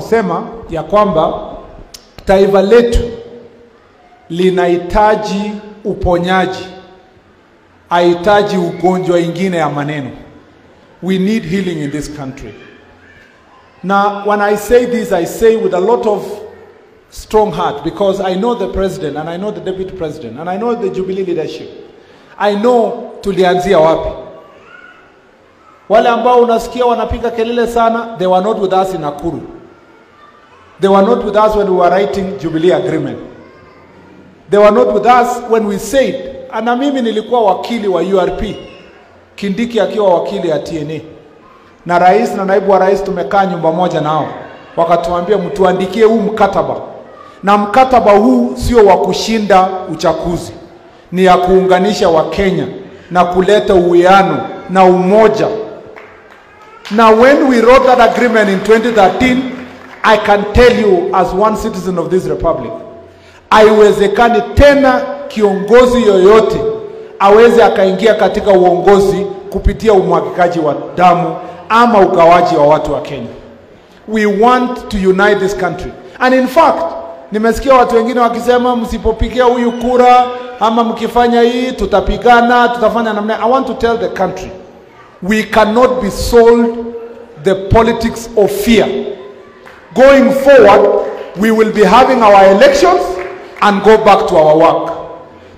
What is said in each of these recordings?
kusema ya kwamba taifa letu linahitaji uponyaji, haitaji ugonjwa ingine ya maneno. We need healing in this country. Now, when I say this, I say with a lot of strong heart, because I know the president and I know the deputy president and I know the Jubilee leadership. I know tulianzia wapi. Wale ambao unasikia wanapiga kelele sana, they were not with us in Nakuru. They were not with us when we were writing Jubilee agreement. They were not with us when we said, na mimi nilikuwa wakili wa URP, Kindiki akiwa wakili ya TNA. Na rais na naibu wa rais tumekaa nyumba moja nao. Wakatuambia mtuandikie huu mkataba. Na mkataba huu sio wa kushinda uchaguzi. Ni ya kuunganisha wa Kenya na kuleta uwiano na umoja. Now when we wrote that agreement in 2013, I can tell you as one citizen of this republic, haiwezekani tena kiongozi yoyote aweze akaingia katika uongozi kupitia umwagikaji wa damu ama ugawaji wa watu wa Kenya. We want to unite this country. And in fact, nimesikia watu wengine wakisema msipopigia huyu kura ama mkifanya hii tutapigana, tutafanya namna. I want to tell the country, we cannot be sold the politics of fear. Going forward, we will be having our elections and go back to our work.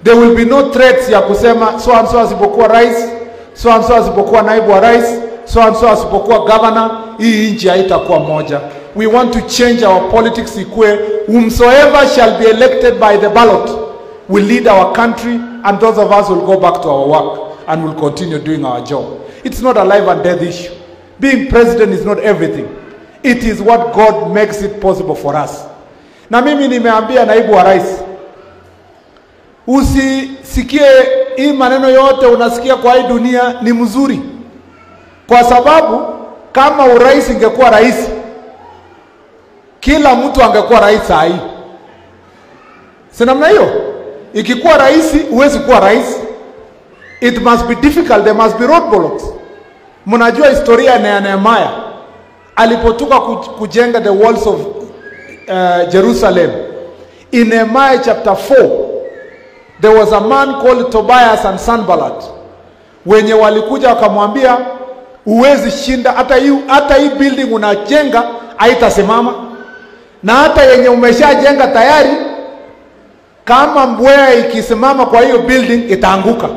There will be no threats ya kusema so and so asipokuwa rais, so and so asipokuwa naibu wa rais, so and so asipokuwa governor, hii nchi haitakuwa moja. We want to change our politics ikue whomsoever shall be elected by the ballot will lead our country, and those of us will go back to our work and will continue doing our job. It's not a life and death issue. Being president is not everything. It is what God makes it possible for us. Na mimi nimeambia naibu wa rais, usisikie hii maneno yote unasikia kwa hii dunia ni mzuri. Kwa sababu kama urais ingekuwa rais, kila mtu angekuwa rais sahi. Si namna hiyo? Ikikuwa rais huwezi kuwa rais. It must be difficult, there must be roadblocks. Mnajua historia ya Nehemiah alipotoka kujenga the walls of Jerusalem. In Nehemiah chapter 4, there was a man called Tobias and Sanballat, wenye walikuja wakamwambia uwezi shinda, hata hii building unajenga haitasimama, na hata yenye umeshajenga tayari kama mbwea ikisimama kwa hiyo building itaanguka.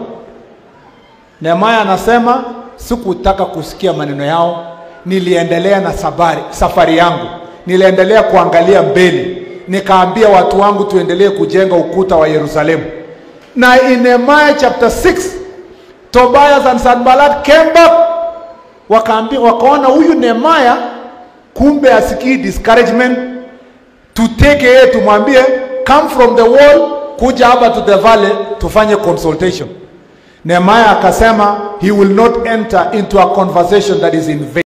Nehemiah anasema sikutaka kusikia maneno yao, niliendelea na safari yangu, niliendelea kuangalia mbele, nikaambia watu wangu tuendelee kujenga ukuta wa Yerusalemu. Na in Nehemiah chapter 6, Tobias and Sanballat came back, wakaona huyu Nehemiah kumbe asikii discouragement, tuteke yeye tumwambie come from the wall kuja hapa to the valley tufanye consultation. Nehemiah akasema he will not enter into a conversation that is in vain.